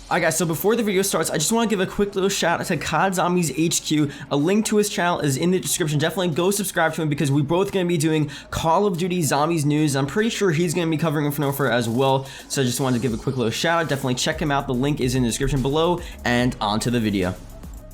Alright guys, so before the video starts, I just want to give a quick little shout out to COD Zombies HQ. A link to his channel is in the description. Definitely go subscribe to him because we're both going to be doing Call of Duty Zombies news. I'm pretty sure he's going to be covering Infinite Warfare as well. So I just wanted to give a quick little shout out. Definitely check him out. The link is in the description below, and on to the video.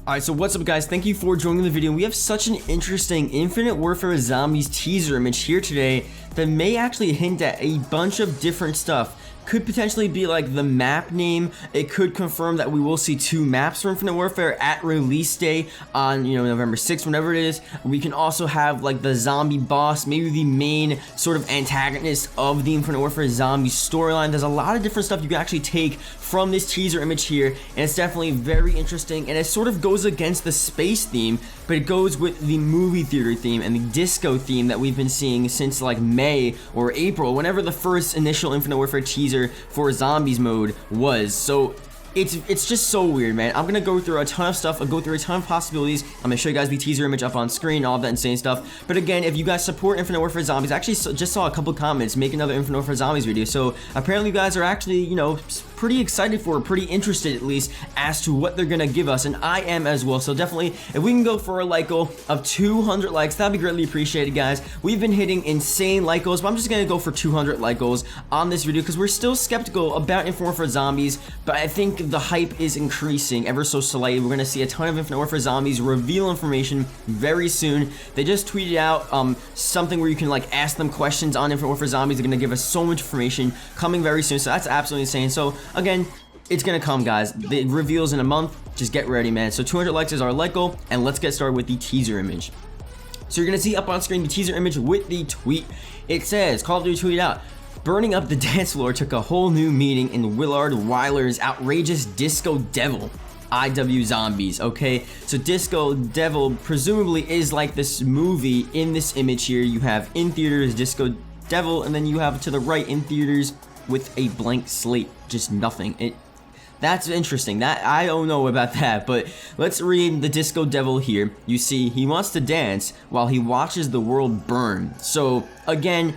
Alright, so what's up guys, thank you for joining the video. We have such an interesting Infinite Warfare Zombies teaser image here today that may actually hint at a bunch of different stuff. Could potentially be like the map name. It could confirm that we will see 2 maps for Infinite Warfare at release day on, November 6th, whenever it is. We can also have like the zombie boss, maybe the main sort of antagonist of the Infinite Warfare zombie storyline. There's a lot of different stuff you can actually take from this teaser image here, and it's definitely very interesting, and it sort of goes against the space theme, but it goes with the movie theater theme and the disco theme that we've been seeing since like May or April, whenever the first initial Infinite Warfare teaser for zombies mode was. So it's just so weird, man. I'm gonna go through a ton of stuff. I'll go through a ton of possibilities. I'm gonna show you guys the teaser image up on screen, all that insane stuff. But again, if you guys support Infinite Warfare Zombies, I actually just saw a couple comments make another Infinite Warfare Zombies video. So apparently you guys are actually, pretty excited for it, pretty interested at least as to what they're gonna give us, and I am as well. So definitely, if we can go for a like goal of 200 likes, that'd be greatly appreciated, guys. We've been hitting insane like goals, but I'm just gonna go for 200 like goals on this video because we're still skeptical about Infinite Warfare Zombies, but I think the hype is increasing ever so slightly. We're gonna see a ton of Infinite Warfare Zombies reveal information very soon. They just tweeted out something where you can like ask them questions on Infinite Warfare Zombies. They're gonna give us so much information coming very soon, so that's absolutely insane. So again, it's gonna come, guys. The reveals in a month. Just get ready, man. So 200 likes is our like goal, and let's get started with the teaser image. So you're gonna see up on screen the teaser image with the tweet. It says, Call of Duty tweeted out, "Burning up the dance floor took a whole new meaning in Willard Wyler's outrageous Disco Devil. IW Zombies." Okay, so Disco Devil presumably is like this movie in this image here. You have in theaters Disco Devil, and then you have to the right in theaters with a blank slate, just nothing. That's interesting. That I don't know about that, but let's read the Disco Devil here. You see, he wants to dance while he watches the world burn. So again,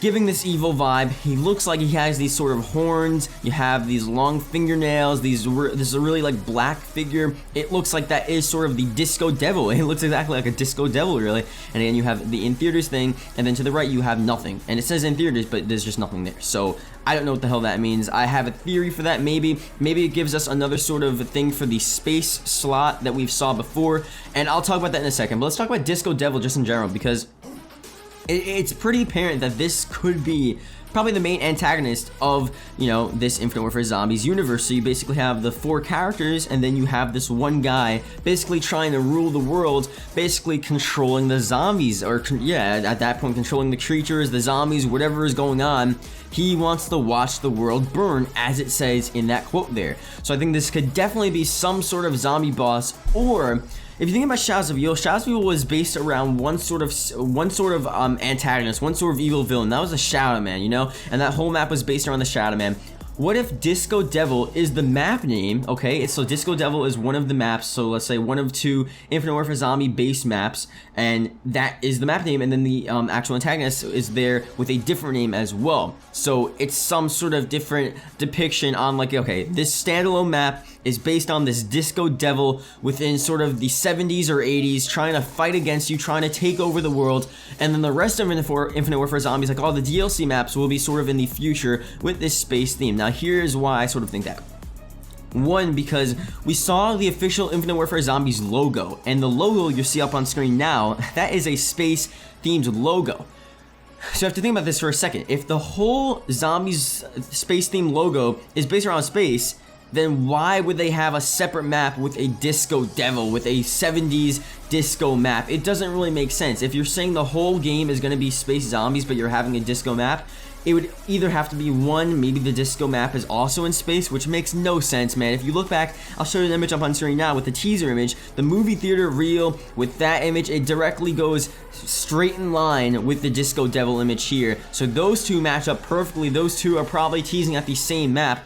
giving this evil vibe. He looks like he has these sort of horns. You have these long fingernails. This is a really like black figure. It looks like that is sort of the Disco Devil. It looks exactly like a Disco Devil, really. And again, you have the in theaters thing, and then to the right you have nothing. And it says in theaters, but there's just nothing there. So I don't know what the hell that means. I have a theory for that. Maybe it gives us another sort of thing for the space slot that we've saw before. And I'll talk about that in a second. But let's talk about Disco Devil just in general, because it's pretty apparent that this could be probably the main antagonist of, this Infinite Warfare Zombies universe. So you basically have the 4 characters, and then you have this one guy basically trying to rule the world, basically controlling the zombies, or at that point controlling the creatures, the zombies, whatever is going on. He wants to watch the world burn, as it says in that quote there. So I think this could definitely be some sort of zombie boss, or if you think about Shadows of Evil, Shadows of Evil was based around one sort of antagonist, one sort of evil villain. That was the Shadow Man, and that whole map was based around the Shadow Man. What if Disco Devil is the map name? Okay, so Disco Devil is one of the maps, so let's say one of 2 Infinite Warfare Zombie base maps, and that is the map name, and then the actual antagonist is there with a different name as well. So it's some sort of different depiction on like, okay, this standalone map is based on this Disco Devil within sort of the 70s or 80s, trying to fight against you, trying to take over the world, and then the rest of Infinite Warfare Zombies, like all the DLC maps, will be sort of in the future with this space theme. Now here's why I sort of think that. One, because we saw the official Infinite Warfare Zombies logo, and the logo you see up on screen now, that is a space themed logo. So you have to think about this for a second. If the whole Zombies space theme logo is based around space, then why would they have a separate map with a Disco Devil, with a 70s disco map? It doesn't really make sense. If you're saying the whole game is going to be space zombies, but you're having a disco map, it would either have to be one, maybe the disco map is also in space, which makes no sense, man. If you look back, I'll show you an image up on screen now with the teaser image, the movie theater reel with that image, it directly goes straight in line with the Disco Devil image here. So those two match up perfectly. Those two are probably teasing at the same map.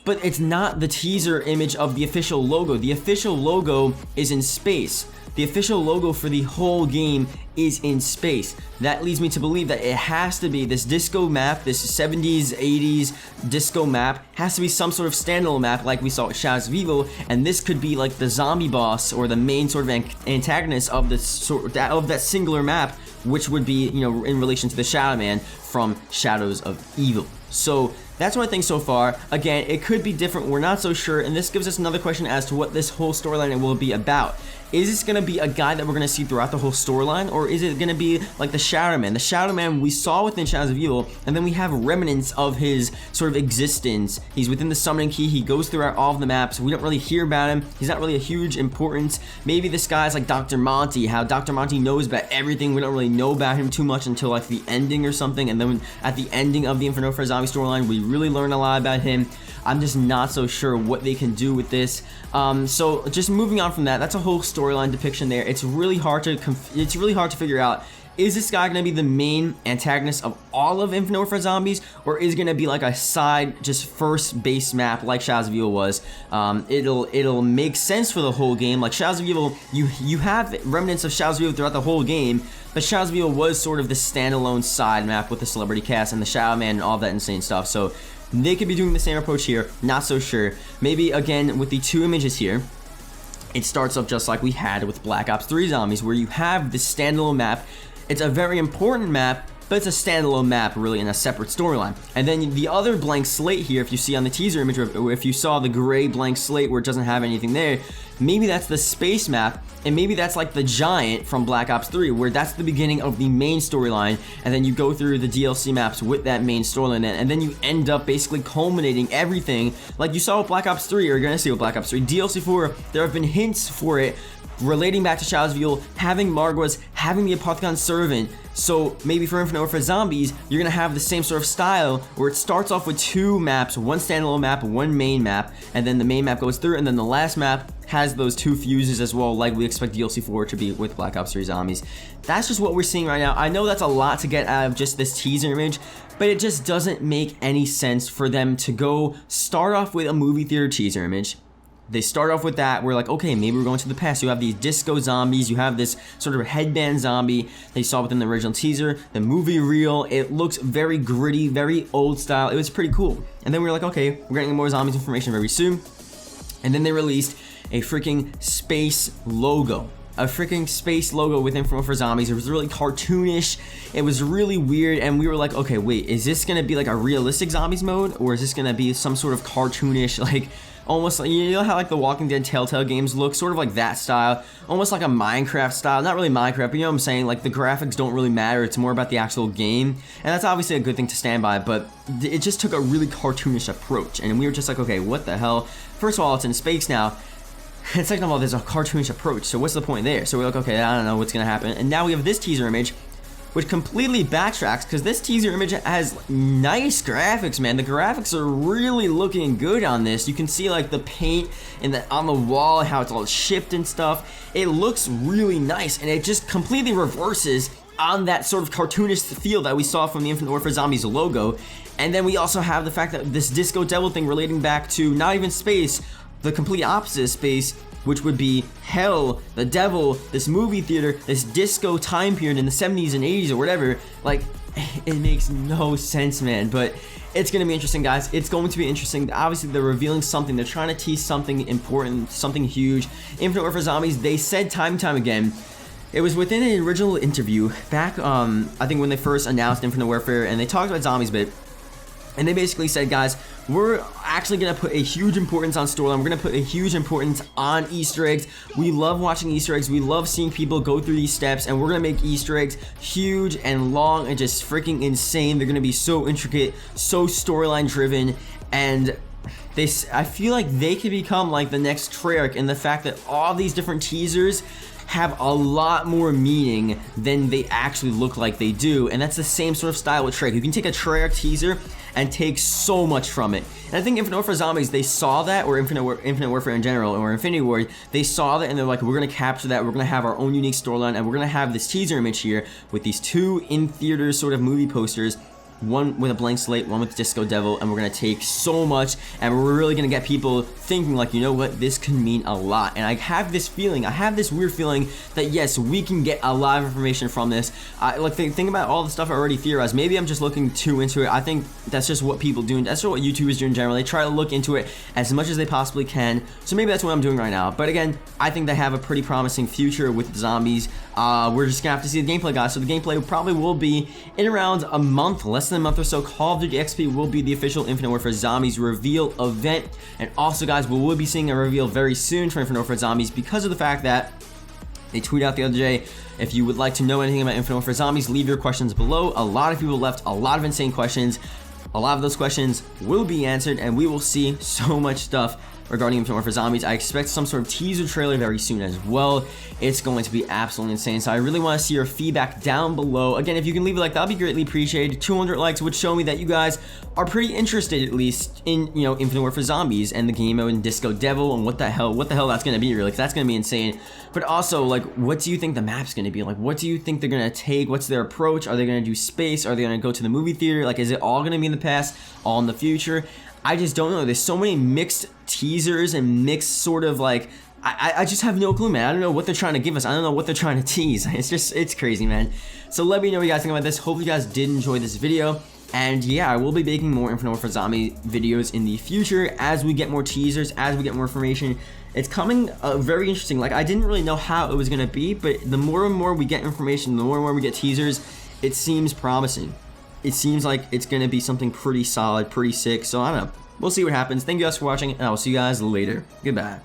but it's not the teaser image of the official logo. The official logo is in space. The official logo for the whole game is in space. That leads me to believe that it has to be this disco map, this 70s, 80s disco map, has to be some sort of standalone map like we saw with Shadows of Evil, and this could be like the zombie boss or the main sort of antagonist of that singular map, which would be, you know, in relation to the Shadow Man from Shadows of Evil. So that's what I think so far. Again, it could be different, we're not so sure, and this gives us another question as to what this whole storyline will be about. Is this going to be a guy that we're going to see throughout the whole storyline, or is it going to be like the Shadow Man? The Shadow Man we saw within Shadows of Evil, and then we have remnants of his sort of existence. He's within the Summoning Key, he goes throughout all of the maps, we don't really hear about him, he's not really a huge importance. Maybe this guy's like Dr. Monty, how Dr. Monty knows about everything, we don't really know about him too much until like the ending or something, and then at the ending of the Infinite Warfare Zombie storyline, we really learn a lot about him. I'm just not so sure what they can do with this. So just moving on from that, that's a whole storyline depiction there. It's really hard to figure out, is this guy going to be the main antagonist of all of Infinite Warfare Zombies, or is it going to be like a side, just first base map like Shadows of Evil was? It'll make sense for the whole game. Like Shadows of Evil, you have remnants of Shadows of Evil throughout the whole game, but Shadows of Evil was sort of the standalone side map with the celebrity cast and the Shadow Man and all that insane stuff. So they could be doing the same approach here, not so sure. Maybe again with the two images here, it starts off just like we had with Black Ops 3 Zombies, where you have this standalone map. It's a very important map, but it's a standalone map really in a separate storyline. And then the other blank slate here, if you see on the teaser image, or if you saw the gray blank slate where it doesn't have anything there, maybe that's the space map, and maybe that's like the Giant from Black Ops 3, where that's the beginning of the main storyline, and then you go through the DLC maps with that main storyline, and then you end up basically culminating everything like you saw with Black Ops 3, or you're gonna see with Black Ops 3. DLC 4, there have been hints for it relating back to Shadows of Evil, having Margwas, having the Apothicon Servant. So maybe for Infinite Warfare Zombies, you're gonna have the same sort of style where it starts off with two maps, one standalone map, one main map, and then the main map goes through, and then the last map has those two fuses as well, like we expect DLC 4 to be with Black Ops 3 Zombies. That's just what we're seeing right now. I know that's a lot to get out of just this teaser image, but it just doesn't make any sense for them to go start off with a movie theater teaser image. They start off with that, we're like, okay, maybe we're going to the past. You have these disco zombies, you have this sort of headband zombie they saw within the original teaser, the movie reel, it looks very gritty, very old style, it was pretty cool. And then we were like, okay, we're getting more zombies information very soon. And then they released a freaking space logo. A freaking space logo with Infinite Warfare Zombies. It was really cartoonish, it was really weird, and we were like, okay, wait, is this gonna be like a realistic zombies mode, or is this gonna be some sort of cartoonish, like, almost like, you know how like the Walking Dead Telltale games look, sort of like that style, almost like a Minecraft style, not really Minecraft, but you know what I'm saying, like the graphics don't really matter, it's more about the actual game, and that's obviously a good thing to stand by, but it just took a really cartoonish approach, and we were just like, okay, what the hell? First of all, it's in space now, and second of all, there's a cartoonish approach, so what's the point there? So we're like, okay, I don't know what's gonna happen, and now we have this teaser image, which completely backtracks, because this teaser image has nice graphics, man. The graphics are really looking good on this. You can see like the paint on the wall, how it's all chipped and stuff. It looks really nice, and it just completely reverses on that sort of cartoonish feel that we saw from the Infinite Warfare Zombies logo. And then we also have the fact that this Disco Devil thing relating back to not even space, the complete opposite of space, which would be hell, the devil, this movie theater, this disco time period in the 70s and 80s or whatever. Like, it makes no sense, man, but it's gonna be interesting, guys. It's going to be interesting. Obviously, they're revealing something. They're trying to tease something important, something huge. Infinite Warfare Zombies, they said time and time again, it was within an original interview back, I think when they first announced Infinite Warfare, and they talked about zombies a bit, and they basically said, guys, we're actually going to put a huge importance on storyline. We're going to put a huge importance on Easter eggs. We love watching Easter eggs. We love seeing people go through these steps, and we're going to make Easter eggs huge and long and just freaking insane. They're going to be so intricate, so storyline driven, and I feel like they could become like the next Treyarch in the fact that all these different teasers have a lot more meaning than they actually look like they do, and that's the same sort of style with Treyarch. You can take a Treyarch teaser and take so much from it. And I think Infinite Warfare Zombies, they saw that, or Infinite Warfare in general, or Infinity Ward, they saw that and they're like, we're gonna capture that, we're gonna have our own unique storyline, and we're gonna have this teaser image here with these two in-theater sort of movie posters one with a blank slate, one with Disco Devil, and we're gonna take so much, and we're really gonna get people thinking like, you know what, this could mean a lot. And I have this feeling, I have this weird feeling that yes, we can get a lot of information from this. Like think about all the stuff I already theorized. Maybe I'm just looking too into it. I think that's just what people do, that's what YouTubers do in general. They try to look into it as much as they possibly can. So maybe that's what I'm doing right now. But again, I think they have a pretty promising future with zombies. We're just gonna have to see the gameplay, guys. So the gameplay probably will be in around a month, less than a month or so. Call of Duty XP will be the official Infinite Warfare Zombies reveal event. And also, guys, we will be seeing a reveal very soon for Infinite Warfare Zombies because of the fact that they tweeted out the other day, if you would like to know anything about Infinite Warfare Zombies, leave your questions below. A lot of people left a lot of insane questions. A lot of those questions will be answered, and we will see so much stuff regarding Infinite Warfare Zombies. I expect some sort of teaser trailer very soon as well. It's going to be absolutely insane. So I really want to see your feedback down below. Again, if you can leave a like, that'll be greatly appreciated. 200 likes would show me that you guys are pretty interested, at least, in, you know, Infinite Warfare Zombies and the game mode and Disco Devil and what the hell that's going to be, really, because that's going to be insane. But also, like, what do you think the map's going to be? Like, what do you think they're going to take? What's their approach? Are they going to do space? Are they going to go to the movie theater? Like, is it all going to be in the past, all in the future? I just don't know. There's so many mixed teasers and mixed sort of like, I just have no clue, man. I don't know what they're trying to give us. I don't know what they're trying to tease. It's crazy, man. So let me know what you guys think about this. Hopefully you guys did enjoy this video. And yeah, I will be making more Infinite Warfare Zombie videos in the future as we get more teasers, as we get more information. It's coming very interesting. Like, I didn't really know how it was going to be, but the more and more we get information, the more and more we get teasers, it seems promising. It seems like it's going to be something pretty solid, pretty sick. So I don't know. We'll see what happens. Thank you guys for watching, and I will see you guys later. Goodbye.